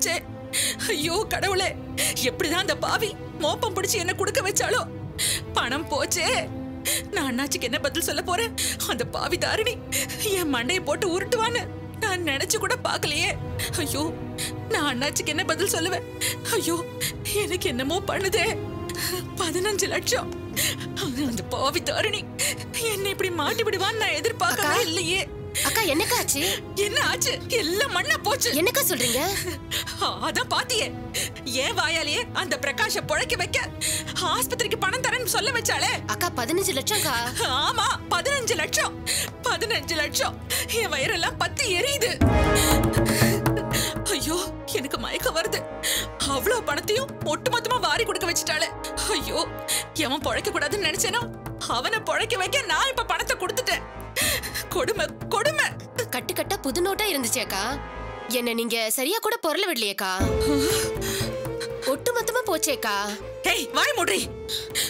போச்சே. ஐயோ கடவுளே, எப்படிதான் அந்த பாவி மோப்பம் பிடிச்சு என்ன குடுக்க வச்சாலோ. பணம் போச்சே. நான் அண்ணாச்சிக்கு என்ன பதில் சொல்ல போறேன்? அந்த பாவி தாரிணி என் மண்டையை போட்டு உருட்டுவான்னு நான் நினைச்சு கூட பாக்கலையே. ஐயோ, நான் அண்ணாச்சிக்கு என்ன பதில் சொல்லுவேன்? ஐயோ, எனக்கு என்னமோ பண்ணுதே. 15 லட்சம். அந்த பாவி தாரிணி என்ன இப்படி மாட்டி விடுவான்னு நான் எதிர்பார்க்கவே இல்லையே. அக்கா என்னக்கா ஆச்சு? என்ன ஆச்சு? எல்லாம் மண்ணா போச்சு. என்னக்கா சொல்றீங்க? அதான் பாத்தியே, ஏன் வாயாலேயே அந்த பிரகாஷ பொழைக்க வைக்க ஆஸ்பத்திரிக்கு பணம் தரேன்னு சொல்ல வச்சாலே. அக்கா 15 லட்சம்க்கா. ஆமா, 15 லட்சம். 15 லட்சம். என் வயிறெல்லாம் பத்தி எரியுது. ஐயோ, எனக்கு மயக்கம் வருது. அவ்வளவு பணத்தையும் ஒட்டுமொத்தமா வாரி கொடுக்க வச்சுட்டாளே. ஐயோ, எவன் பொழைக்க கூடாதுன்னு நினைச்சேனோ அவனை பொழைக்க வைக்க நான் இப்ப பணத்தை கொடுத்துட்டேன். கொடுமை கொடுமை. கட்டு கட்டா புது நோட்டா இருந்துச்சேக்கா. என்ன நீங்க சரியா கூட பொருள விடலையேக்கா. ஒட்டு மொத்தமா போச்சேக்கா. ஏய் வாய் மூடி.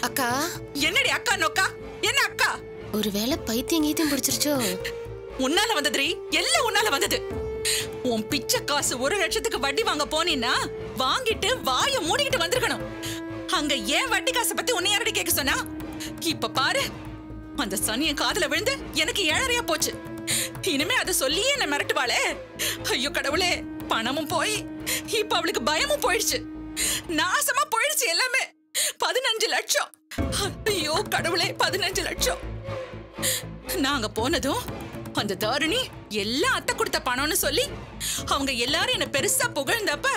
அக்கா என்னடி அக்கா நோக்கா? என்ன அக்கா? ஒருவேளை பைத்தியம் கீத்தியம் பிடிச்சிருச்சோ? உன்னால வந்ததுரி, எல்லாம் உன்னால வந்தது. உன் பிச்சை காசு 1 லட்சத்துக்கு வட்டி வாங்க போனீன்னா வாங்கிட்டு வாய மூடிக்கிட்டு வந்திருக்கணும். அங்க ஏன் வட்டி காசை பத்தி உன்னை யாரடி கேட்க சொன்னா? இப்ப பாரு, அந்த சனிய காதுல விழுந்து எனக்கு 7.5 போச்சு. இனிமே அதை சொல்லியே என்ன மிரட்டுவாளே. ஐயோ கடவுளே, பணமும் போய் இப்ப அவளுக்கு பயமும் போயிடுச்சு. நாசமா போயிடுச்சு எல்லாமே. 15 லட்சம். ஐயோ கடவுளே, 15 லட்சம். நாங்க போனதும் அந்த தாரிணி எல்லாம் அத்தை கொடுத்த பணம்னு சொல்லி அவங்க எல்லாரும் என்ன பெருசா புகழ்ந்தப்ப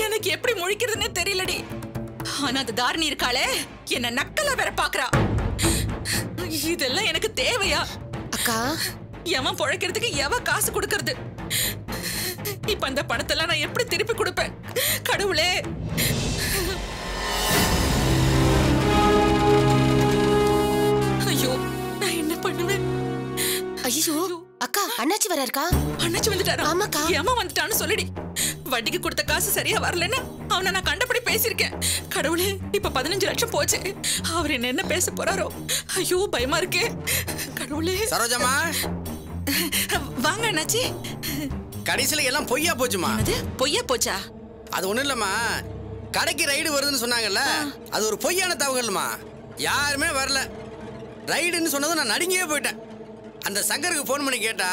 எனக்கு எப்படி முழிக்கிறதுன்னு தெரியலடி. ஆனா அந்த தாரிணி இருக்காளே, என்ன நக்கலா வேற பாக்குறா. இதெல்லாம் எனக்கு தேவையா? அக்கா, எவன் பொழைக்கிறதுக்கு எவ காசு கொடுக்கறது? இப்ப அந்த பணத்தெல்லாம் நான் எப்படி திருப்பி கொடுப்பேன்? கடவுளே. ஐயோ, நான் என்ன பண்ணுவேன்? ஐயோ அக்கா, அண்ணாச்சி வராருக்கா? அண்ணாச்சி வந்துட்டாரா? ஆமாக்கா. ஏமா வந்துட்டான்னு சொல்லிடி. வட்டிக்கு கொடுத்த காசு சரியா வரலன்னு அவனை நான் கண்டபடி பேசியிருக்கேன். கடவுளே, இப்ப 15 லட்சம் போச்சு. அவர் என்ன பேச போறாரோ? ஐயோ பயமா இருக்கே. கடவுளே. சரோஜம்மா, வாங்க அண்ணாச்சி. கடைசியில எல்லாம் பொய்யா போச்சுமா. அது பொய்யா போச்சா? அது ஒண்ணும் இல்லம்மா, கடைக்கு ரைடு வருதுன்னு சொன்னாங்கல்ல, அது ஒரு பொய்யான தகவல்மா. யாருமே வரல. ரைடுன்னு சொன்னதும் நான் நடுங்கியே போயிட்டேன். அந்த சங்கருக்கு போன் பண்ணி கேட்டா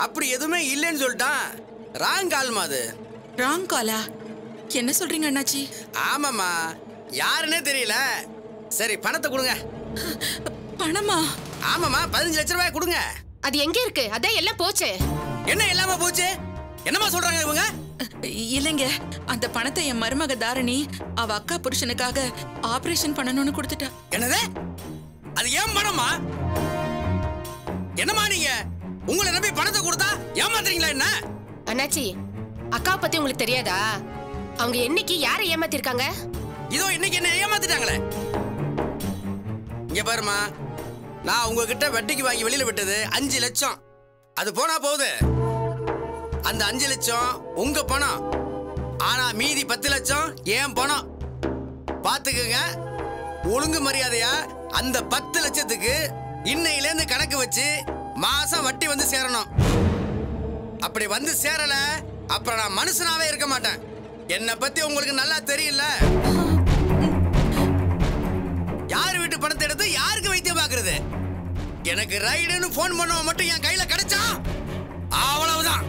அப்படி எதுவுமே இல்லைன்னு சொல்லிட்டான். ராங் கால்மா. அது ராங் காலா? என்ன சொல்றீங்க அண்ணாச்சி? ஆமாம்மா, யாருன்னே தெரியல. சரி பணத்தை கொடுங்க. பணமா? ஆமாம்மா, 15 லட்சம் ரூபாய் கொடுங்க. அது எங்க இருக்கு? அதான் எல்லாம் போச்சு. என்ன எல்லாமே போச்சு? என்னமா சொல்றாங்க இவங்க? இல்லைங்க, அந்த பணத்தை என் மருமக தாரணி அவ அக்கா புருஷனுக்காக ஆபரேஷன் பண்ணணும்னு கொடுத்துட்டா. என்னது? அது ஏன் பணமா? என்னமா நீங்க உங்களை நம்பி பணத்தை கொடுத்தா ஏமாத்துறீங்களா என்ன? அண்ணாச்சி, அக்கா பத்தி உங்களுக்கு தெரியாதா? அவங்க என்னைக்கு யாரை ஏமாத்திருக்காங்க? இதோ இன்னைக்கு என்ன ஏமாத்திட்டாங்களே. இங்க பாருமா, நான் உங்ககிட்ட வட்டிக்கு வாங்கி வெளியில விட்டது 5 லட்சம். அது போனா போகுது. அந்த 5 லட்சம் உங்க பணம். ஆனா மீதி 10 லட்சம் ஏன் பணம். பாத்துக்கங்க. ஒழுங்கு மரியாதையா அந்த 10 லட்சத்துக்கு இன்னையில இருந்து கணக்கு வச்சு மாசம் வட்டி வந்து சேரணும். அப்படி வந்து சேரல, அப்புறம் நான் மனுஷனாவே இருக்க மாட்டேன். என்னை பத்தி உங்களுக்கு நல்லா தெரியல. யார் வீட்டு பணத்தை எடுத்து யாருக்கு வைத்தியம் பாக்குறது? எனக்கு ரைடுன்னு போன் பண்ண மட்டும் என் கையில கிடைச்சா அவ்வளவுதான்.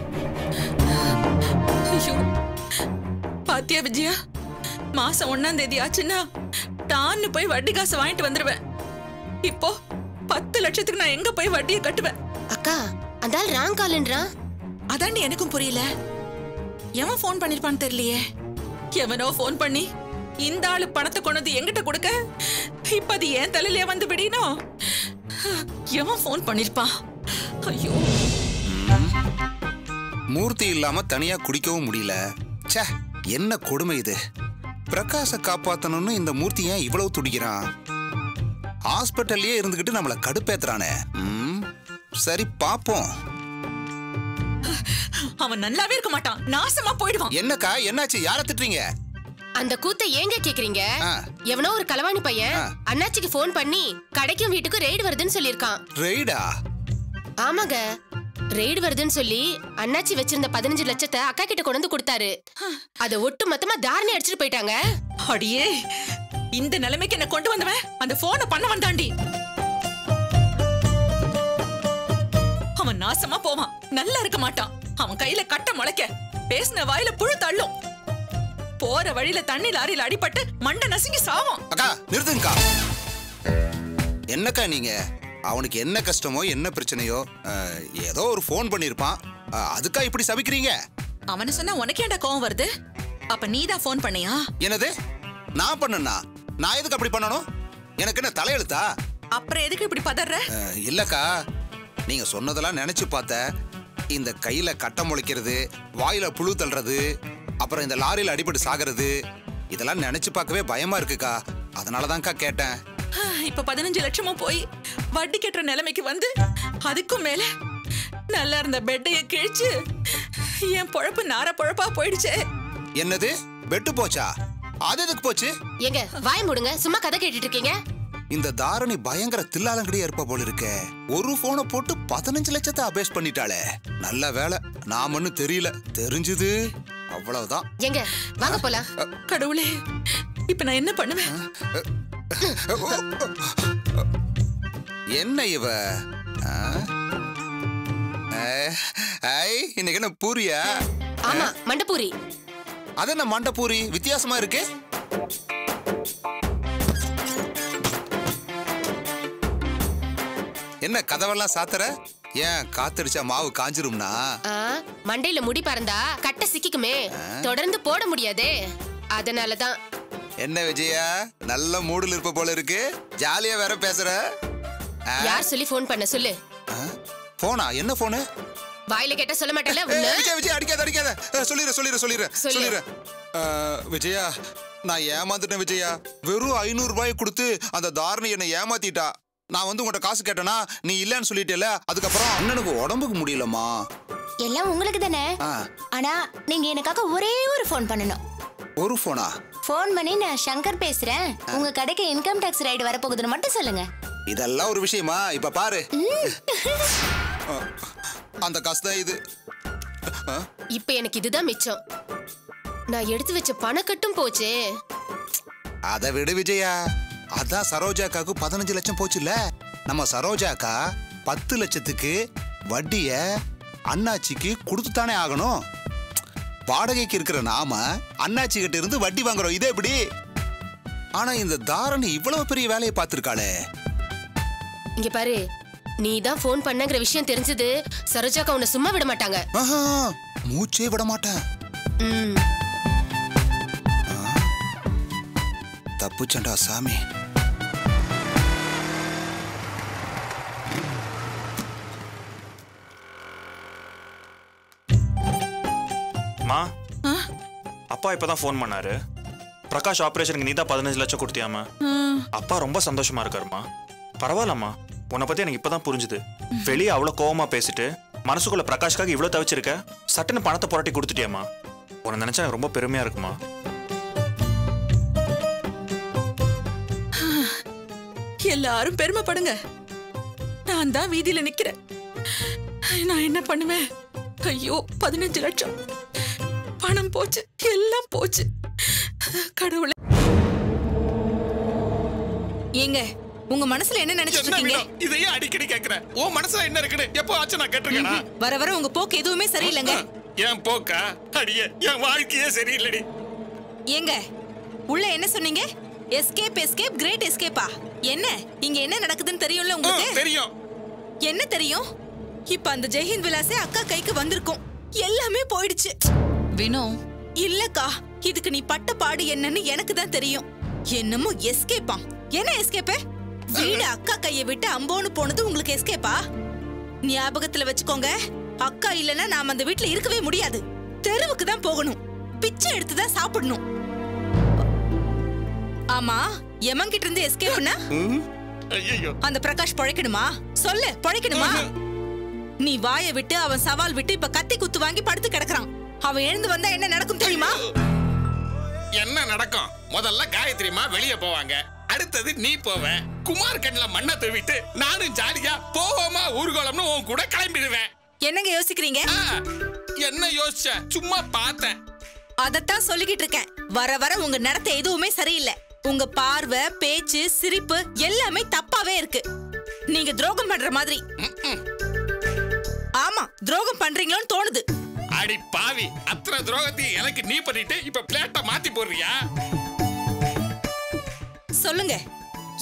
பாத்தியா விஜயா, மாசம் 1ஆம் தேதி ஆச்சுன்னா தான்னு போய் வட்டி காசு வாங்கிட்டு வந்துருவேன். இப்போ 10 லட்சத்துக்கு நான் எங்க போய் வட்டியை கட்டுவேன்? அக்கா, அந்த ஆள் ராங் கால்ன்றா. அதாண்டி எனக்கும் புரியல. எவன் போன் பண்ணிருப்பான்னு தெரியலையே. எவனோ போன் பண்ணி இந்த ஆளு பணத்தை கொண்டு எங்கிட்ட கொடுக்க இப்ப அது ஏன் தலையிலே வந்து விடணும். எவன் போன் பண்ணிருப்பான்? ஐயோ, மூர்த்தி இல்லாம தனியா குடிக்கவும் முடியல. ச்சே, என்ன கொடுமை இது. பிரகாச காப்பாத்தணும்னு இந்த மூர்த்தி ஏன் இவ்வளவு துடிக்கிறான்? ஹாஸ்பிட்டல்லயே இருந்துகிட்டு நம்மள கடுப்பேத்துறானே. சரி பாப்போம். அவன் நல்லாவே இருக்க மாட்டான், நாசமா போயிடுவான். என்னக்கா, என்னாச்சு? யார திட்டுறீங்க? அந்த கூத்த ஏங்க கேக்குறீங்க? எவனோ ஒரு களவாணி பையன் அண்ணாச்சிக்கு போன் பண்ணி கடைக்கும் வீட்டுக்கு ரெய்டு வருதுன்னு சொல்லிருக்கான். ரெய்டா? ஆமாங்க, ரெய்டு வருதுன்னு சொல்லி அண்ணாச்சி வச்சிருந்த 15 லட்சத்தை அக்கா கிட்ட கொண்டு வந்து கொடுத்தாரு. அத ஒட்டு மொத்தமா தாரணி அடிச்சிட்டு போயிட்டாங்க. அடியே, இந்த நிலைமைக்கு என்ன கொண்டு வந்தவன் அந்த போனை பண்ண வந்தாண்டி. அவன் நாசமா போவான், நல்லா இருக்க மாட்டான். அவன் கையில கட்ட முளைக்க, பேசின வாயில புழு தள்ளும். போற வழியில தண்ணி லாரியில அடிபட்டு மண்டை நசுங்கி சாவும். அக்கா நிறுத்துங்கக்கா. என்னக்கா நீங்க? அவனுக்கு என்ன கஷ்டமோ என்ன பிரச்சனையோ ஏதோ ஒரு போன் பண்ணிருப்பான், அதுக்கா இப்படி சபிக்கிறீங்க? அவனு சொன்னா உனக்கு ஏன்டா கோவம் வருது? அப்ப நீதான் போன் பண்ணியா? என்னது நான் பண்ணனா? நான் எதுக்கு அப்படி பண்ணணும்? எனக்கு என்ன தலையெழுத்தா? அப்புறம் எதுக்கு இப்படி பதற? இல்லக்கா, நீங்க சொன்னதெல்லாம் நினைச்சு பார்த்த. இந்த கையில கட்ட முளைக்கிறது, வாயில புழு தள்ளுறது, அப்புறம் இந்த லாரியில அடிபட்டு சாகிறது, இதெல்லாம் நினைச்சு பார்க்கவே பயமா இருக்குக்கா. அதனாலதான்க்கா கேட்டேன். இப்ப 15 லட்சமும் போய் வட்டி கட்டுற நிலைமைக்கு வந்து, அதுக்கும் மேல நல்லா இருந்த பெட்டைய கிழிச்சு என் பொழப்பு நார பொழப்பா போயிடுச்சே. என்னது பெட்டு போச்சா? அது எதுக்கு போச்சு? எங்க வாய் மூடுங்க, சும்மா கதை கேட்டுட்டு இருக்கீங்க. இந்த தாரணி பயங்கர தில்லாலங்கடியா இருப்ப போல இருக்கே. ஒரு போனை போட்டு 15 லட்சத்தை அபேஸ் பண்ணிட்டாளே. நல்ல வேலை நான் ஒன்னும் தெரியல, தெரிஞ்சது அவ்வளவுதான். எங்க வாங்க போலாம். கடவுளே, இப்ப நான் என்ன பண்ணுவேன்? என்ன இவ? இன்னைக்கு என்ன பூரியா? ஆமா, மண்டபூரி. அது என்ன மண்டபூரி வித்தியாசமா இருக்கு? என்ன கதவெல்லாம் சாத்துற? ஏன் காத்தடிச்சா மாவு காஞ்சிரும்னா? மண்டையில முடி பறந்தா கட்ட சிக்கிக்குமே, தொடர்ந்து போட முடியாதே, அதனாலதான். என்ன விஜயா, நல்ல மூடுல இருப்ப போல இருக்கு, ஜாலியா வேற பேசுற. யார் சொல்லி போன் பண்ண சொல்லு. போனா? என்ன போனு? வாயில கேட்டா சொல்ல மாட்டேல. விஜய் அடிக்காத அடிக்காத, சொல்லிடுற. விஜயா, நான் ஏமாந்துட்டேன் விஜயா. வெறும் 500 ரூபாய் கொடுத்து அந்த தாரணி என்னை ஏமாத்திட்டா. நான் வந்து உங்கள்கிட்ட காசு கேட்டேனா நீ இல்லன்னு சொல்லிட்டேல. அதுக்கப்புறம் அண்ணனுக்கு உடம்புக்கு முடியலமா. எல்லாம் உங்களுக்கு தானே. ஆனா நீங்க எனக்காக ஒரே ஒரு போன் பண்ணணும். ஒரு போனா? போன் பண்ணி நான் சங்கர் பேசுறேன், உங்க கடைக்கு இன்கம் டாக்ஸ் ரைடு வரப்போகுதுன்னு மட்டும் சொல்லுங்க. இதெல்லாம் ஒரு விஷயமா? இப்ப பாரு, அந்த காசு தான் இது. இப்ப எனக்கு இதுதான் மிச்சம். நான் எடுத்து வச்ச பணக்கட்டும் போச்சே. அதை விடு விஜயா, அதான் சரோஜாக்காக்கு 15 லட்சம் போச்சுல்ல. நம்ம சரோஜாக்கா 10 லட்சத்துக்கு வட்டிய அண்ணாச்சிக்கு கொடுத்துத்தானே ஆகணும். வாடகைக்கு இருக்கிற நாம அண்ணாச்சி கிட்ட இருந்து வட்டி வாங்குறோம், இதே எப்படி? ஆனா இந்த தாரணி இவ்வளவு பெரிய வேலையை பார்த்திருக்காளே. இங்க பாரு, நீ தான் போன் பண்ணங்கிற விஷயம் தெரிஞ்சது சரோஜாக்கா உன்னை சும்மா விட மாட்டாங்க. மூச்சே விட மாட்டேன். தப்புச்சண்டா சாமி. மா, அப்பா இப்பதான் போன் பண்ணாரு. பிரகாஷ் ஆபரேஷனுக்கு நீதான் 15 லட்சம் கொடுத்தியாமா? அப்பா ரொம்ப சந்தோஷமா இருக்காருமா. பரவாயில்லம்மா, உன்னை பத்தி எனக்கு இப்பதான் புரிஞ்சுது. வெளியே அவ்வளவு கோவமா பேசிட்டு மனசுக்குள்ள பிரகாஷ்காக இவ்வளவு தவிச்சிருக்க, சட்டுன்னு பணத்தை புரட்டி கொடுத்துட்டியாமா. உன்னை நினைச்சா எனக்கு ரொம்ப பெருமையா இருக்குமா. எல்லாரும் பெருமைப்படுங்க, நான் தான் வீதியில நிக்கிறேன். நான் என்ன பண்ணுவேன்? ஐயோ, 15 லட்சம் பணம் போச்சு, எல்லாம் போச்சு. கடவுளே. ஏங்க, உங்க மனசுல என்ன நினைச்சிட்டு இருக்கீங்க? இதையே அடிக்கடி கேக்குறேன். உன் மனசுல என்ன இருக்குன்னு எப்போ ஆச்சு நான் கேட்டிருக்கேனா? வர வர உங்க போக்கு எதுவுமே சரியில்லைங்க. என் போக்கா? அடியே, என் வாழ்க்கையே சரியில்லடி. ஏங்க, உள்ள என்ன சொன்னீங்க? எஸ்கேப் எஸ்கேப் கிரேட் எஸ்கேப்பா? என்ன இங்க என்ன நடக்குதுன்னு தெரியும்ல உங்களுக்கு? தெரியும். என்ன தெரியும்? இப்ப அந்த ஜெயஹிந்த் விலாசே அக்கா கைக்கு வந்திருக்கும், எல்லாமே போயிடுச்சு. வினோ, இல்லக்கா, இதுக்கு நீ பட்ட பாடு என்னன்னு எனக்கு தான் தெரியும். என்னமோ எஸ்கேப்பா? என்ன எஸ்கேப்? வீடு அக்கா கையை விட்டு அம்போன்னு போனது உங்களுக்கு எஸ்கேப்பா? ஞாபகத்துல வச்சுக்கோங்க, அக்கா இல்லனா நாம அந்த வீட்டுல இருக்கவே முடியாது. தெருவுக்கு தான் போகணும், பிச்சை எடுத்து தான் சாப்பிடணும். ஆமா, எமங்கிட்ட இருந்து எஸ்கேப்னா அந்த பிரகாஷ் பொழைக்கணுமா? சொல்லு, பொழைக்கணுமா? நீ வாயை விட்டு அவன் சவால் விட்டு இப்ப கத்தி குத்து வாங்கி படுத்து கிடக்குறான். அவன் எழுந்து வந்தா என்ன நடக்கும் தெரியுமா? என்ன நடக்கும்? முதல்ல காயத்ரிமா வெளியே போவாங்க, அடுத்தது நீ போவ. குமார் கண்ணில் மண்ணை தூவிட்டு நானும் ஜாலியா போவோமா ஊர்கோலம்னு உன் கூட கிளம்பிடுவேன். என்னங்க யோசிக்கிறீங்க? என்ன யோசிச்ச? சும்மா பார்த்தேன். அதத்தான் சொல்லிக்கிட்டு இருக்கேன். வர வர உங்க நடத்தை எதுவுமே சரியில்லை. உங்க பார்வை, பேச்சு, சிரிப்பு எல்லாமே தப்பாவே இருக்கு. நீங்க துரோகம் பண்ற மாதிரி. ஆமா, துரோகம் பண்றீங்களோன்னு தோணுது. அடி பாவி, அத்தனை துரோகத்தை எனக்கு நீ பண்ணிட்டு இப்ப பிளேட்ட மாத்தி போடுறியா? சொல்லுங்க,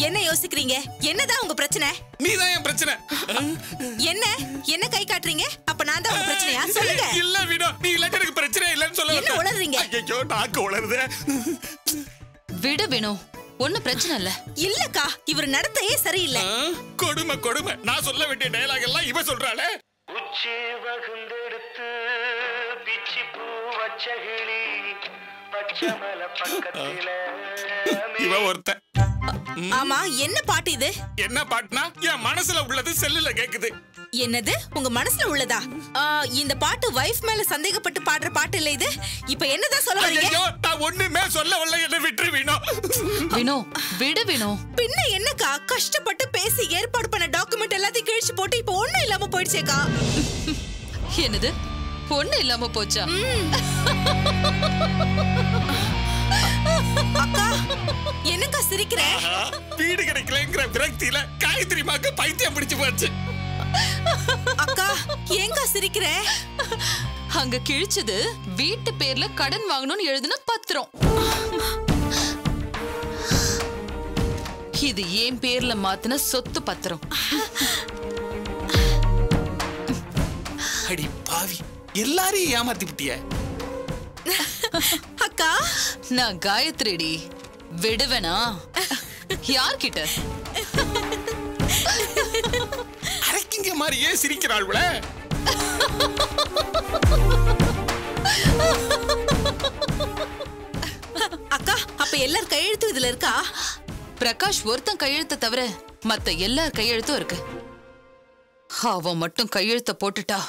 என்ன யோசிக்கிறீங்க? என்னதான் உங்க பிரச்சனை? நீதான் என் பிரச்சனை. என்ன கை காட்டுறீங்க? அப்ப நான் தான் உங்க பிரச்சனையா? சொல்லுங்க. இல்ல வினோ, நீ இல்ல எனக்கு பிரச்சனை இல்லன்னு சொல்ல. என்ன உளறீங்க? ஐயோ, நாக்கு உளறுது. விடு வினோ, ஒண்ணு பிரச்சனை இல்ல. இல்லக்கா, இவர் நடத்தையே சரியில்லை. கொடுமை கொடுமை. நான் சொல்ல வேண்டிய டயலாக் எல்லாம் இவ சொல்றாளே. உச்சி வகுந்தெடுத்து பிச்சி பூ வச்சகிளி பச்சமல பக்கத்தில இவ ஒருத்த. ஆமா, என்ன பாட்டு இது? என்ன பாட்டுனா என் மனசுல உள்ளது செல்லுல கேக்குது. என்னது? உங்க மனசுல உள்ளதா? இந்த பாட்டு வைஃப் மேல சந்தேகப்பட்டு பாடுற பாட்டு இல்ல இது. இப்ப என்னதான் சொல்ல வரீங்க? ஐயோ, நான் ஒண்ணுமே சொல்ல வரல. என்ன விட்டு வினோ. வினோ, விடு வினோ. பின்ன என்னக்கா, கஷ்டப்பட்டு பேசி ஏற்பாடு பண்ண டாக்குமெண்ட் எல்லாத்தையும் கிழிச்சு போட்டு இப்ப ஒண்ணும் இல்லாம போயிடுச்சேக்கா. என்னது? ஒண்ணு இல்லாம போச்சா? அக்கா, என்னக்கா சிரிக்கிற? வீடு கிடைக்கலங்கிற விரக்தியில காயத்ரி மாக்கு பைத்தியம் பிடிச்சு போச்சு. அக்கா, ஏங்கா சிரிக்கிற? அங்க கிழிச்சது வீட்டு பேர்ல கடன் வாங்கணும்னு எழுதின பத்திரம். இது என் பேர்ல மாத்தின சொத்து பத்திரம். அடி பாவி, எல்லாரையும் ஏமாத்தி விட்டிய. அக்கா, நான் காயத்ரிடி, விடுவேனா? யார்கிட்ட? அரைக்கிங்க மாதிரியே சிரிக்கிறாள். அக்கா, அப்ப எல்லார் கையெழுத்து இதுல இருக்கா? பிரகாஷ் ஒருத்தன் கையெழுத்த தவிர மத்த எல்லார் கையெழுத்தும் இருக்கு. அவன் மட்டும் கையெழுத்த போட்டுட்டா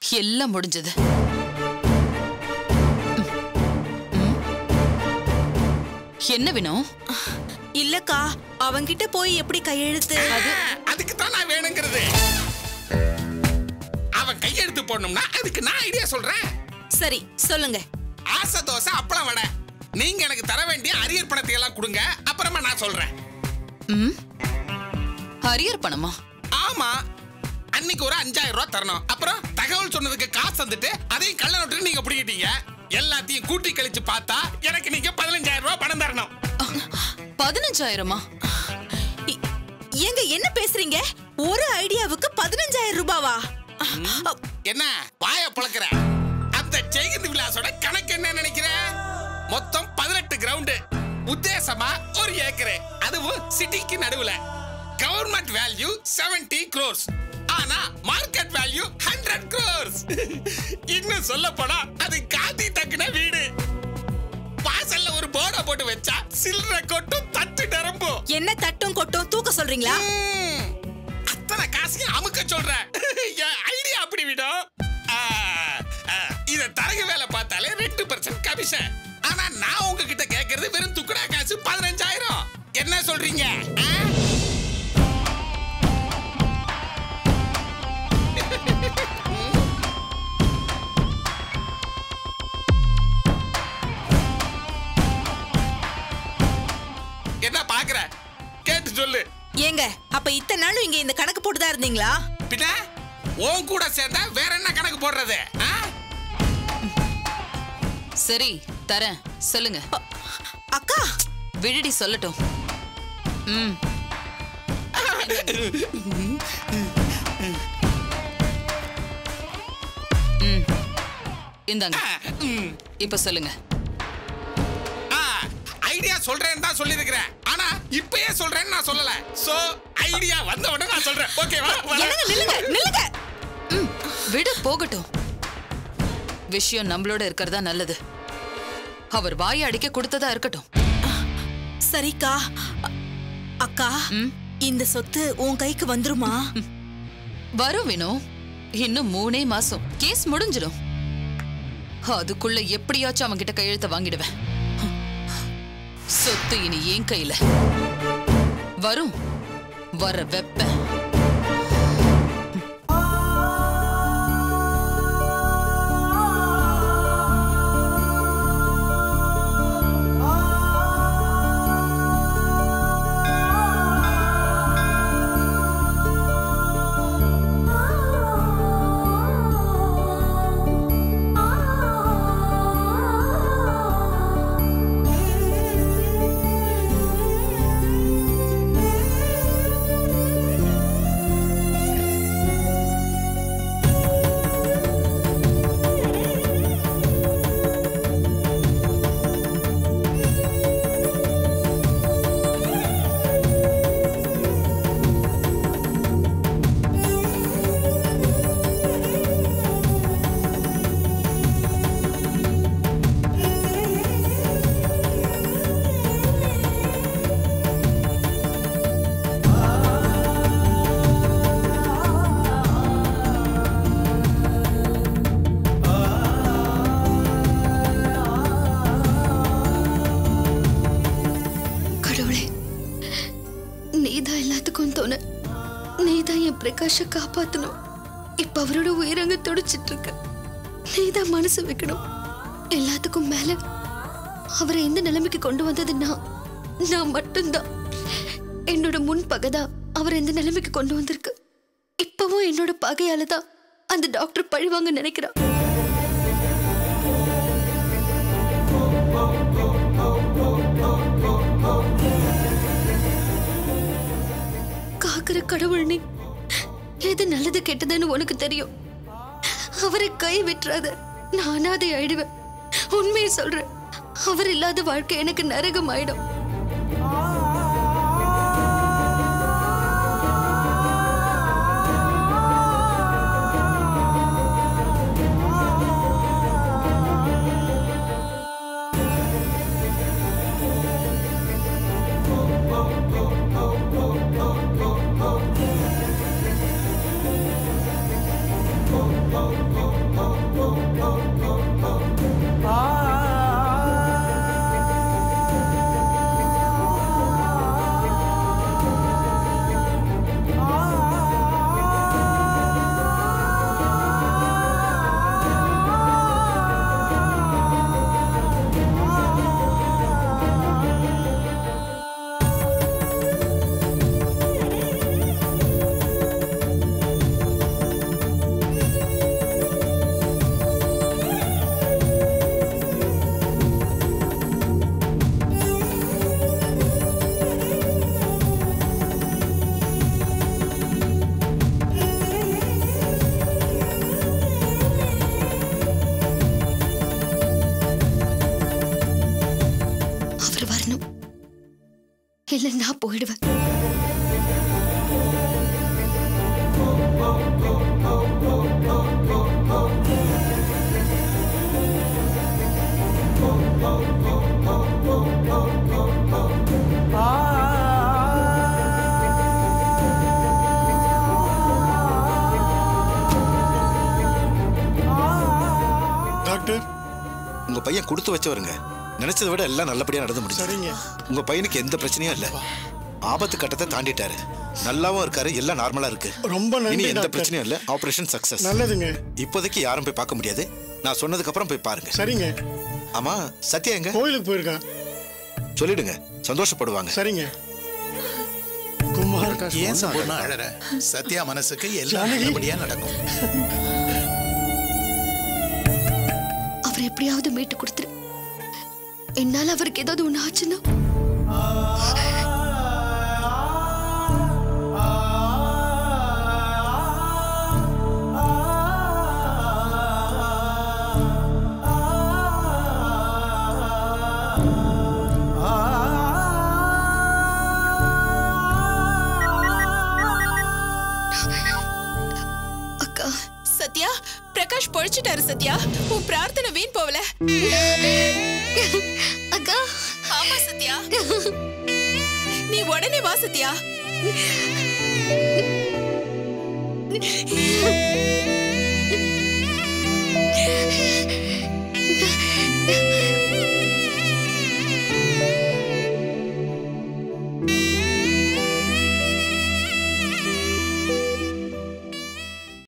எல்லாம் முடிஞ்சது. என்ன வேணும்? இல்லக்கா, அவன்கிட்ட போய் எப்படி கையெழுத்து? அதுக்கு தான் நான் வேணுங்கிறது. அவன் கையெழுத்து போடணும்னா அதுக்கு நான் ஐடியா சொல்றேன். சரி, சொல்லுங்க. ஆசை தோசை அப்பளம் வடை. நீங்க எனக்கு தர வேண்டிய அரியர் பணத்தை எல்லாம் கொடுங்க, அப்புறமா நான் சொல்றேன். அரியர் பணமா? ஆமா, அன்னைக்கு ஒரு 5000 ரூபாய் தரணும். அப்புறம் தகவல் சொன்னதுக்கு காசு வந்துட்டு அதையும் கள்ள நோட்டு நீங்க பிடிக்கிட்டீங்க. எல்லாத்தையும் கூட்டி கழிச்சு பார்த்தா எனக்கு நீங்க 15000 ரூபாய் பணம் தரணும். 15,000மா? ஏங்க என்ன பேசுறீங்க? ஒரு ஐடியாவுக்கு 15,000 ரூபாவா? என்ன வாய பழக்கிற? அந்த ஜெயந்தி விலாசோட கணக்கு என்ன நினைக்கிற? மொத்தம் 18 கிரவுண்ட், உத்தேசமா 1 ஏக்கர், அதுவும் சிட்டிக்கு நடுவுல. கவர்மெண்ட் வேல்யூ 70 crores, ஆனா மார்க்கெட் வேல்யூ 100 crores. இன்னும் சொல்ல போனா அது காந்தி தக்குன வீடு. வாசல்ல ஒரு போர்டை போட்டு வச்சா சில்லற கொட்டும், தட்டு நிரம்பும். என்ன தட்டும் கொட்டும் தூக்க சொல்றீங்களா? அத்தனை காசையும் அமுக்க சொல்றேன். ஐடியா அப்படி விடும். இத தரகு வேலை பார்த்தாலே 2% கமிஷன். ஆனா நான் உங்ககிட்ட கேட்கறது வெறும் துக்குடா காசு 15,000. என்ன சொல்றீங்க? என்ன பாக்குற? கேட்டு சொல்லு. ஏங்க, அப்ப இத்தனை நாளும் இங்க இந்த கணக்கு போட்டுதான் இருந்தீங்களா? பின்ன உன் கூட சேர்ந்தா வேற என்ன கணக்கு போடுறது? சரி, தரேன். சொல்லுங்க. அக்கா, விடுடி சொல்லட்டும். இந்தாங்க. இப்ப சொல்லுங்க. ஐடியா சொல்றேன்னு தான் சொல்லிருக்கிறேன். ஆனா இப்பயே சொல்றேன்னு நான் சொல்லல. சோ ஐடியா வந்த உடனே நான் சொல்றேன். ஓகேவா? நில்லுங்க. விடு போகட்டும். விஷயம் நம்மளோட இருக்கிறதா நல்லது. அவர் வாயை அடிக்க கொடுத்ததா இருக்கட்டும். சரிக்கா. அக்கா, இந்த சொத்து உன் கைக்கு வந்துருமா? வரும் வினோ. இன்னும் 3 மாசம் கேஸ் முடிஞ்சிடும். அதுக்குள்ள எப்படியாச்சும் அவன் கிட்ட கையெழுத்த வாங்கிடுவேன். சொத்து இனி என் கையில. வரும், வர வெப்ப. நீதான் எல்லாத்துக்கும் தோணு. நீதான் என் பிரகாஷ காப்பாத்தணும். இப்ப அவரோட உயிரங்க துடிச்சிட்டு இருக்க. நீதான் மனசு வைக்கணும். எல்லாத்துக்கும் மேல அவரை எந்த நிலைமைக்கு கொண்டு வந்தது நான் மட்டும்தான். என்னோட முன் பகைதான் அவர் எந்த நிலைமைக்கு கொண்டு வந்திருக்கு. இப்பவும் என்னோட பகையால தான் அந்த டாக்டர் பழிவாங்க நினைக்கிறான். காக்கிற கடவுள் நீ. எது நல்லது கெட்டதுன்னு உனக்கு தெரியும். அவரை கை விட்டுறாத. நான் அனாதை ஆயிடுவேன். உண்மையை சொல்றேன். அவர் இல்லாத வாழ்க்கை எனக்கு நரகம் ஆயிடும். இல்ல நான் போயிடுவேன். டாக்டர், உங்க பையன் கொடுத்து வச்சவருங்க. நினைச்சதை விட எல்லாம் நல்லபடியா நடந்து முடிச்சு. உங்க பையனுக்கு எந்த பிரச்சனையும் இல்ல. ஆபத்து கட்டத்தை தாண்டிட்டாரு. நல்லாவும் இருக்காரு. எல்லாம் நார்மலா இருக்கு. ரொம்ப நன்றி. எந்த பிரச்சனையும் இல்ல. Operation success. நல்லதுங்க. இப்போதைக்கு யாரும் போய் பார்க்க முடியாது. நான் சொன்னதுக்கு அப்புறம் போய் பாருங்க. சரிங்க. ஆமா, சத்யா எங்க? கோயிலுக்கு போயிருக்கான். சொல்லிடுங்க, சந்தோஷப்படுவாங்க. சரிங்க. குமார், ஏன் சம்பூர்ணா அழற? சத்யா மனசுக்கு எல்லாம் நல்லபடியா நடக்கும். அவர் எப்படியாவது மீட்டு கொடுத்துரு. என்னால அவருக்கு ஏதாவது ஒண்ணு ஆச்சுன்னா அக்கா. சத்யா, பிரகாஷ் பொழிச்சிட்டாரு. சத்யா, உன் பிரார்த்தனை வீண் போகல. அக்கா. ஆமா சத்யா, நீ உடனே வா சத்யா.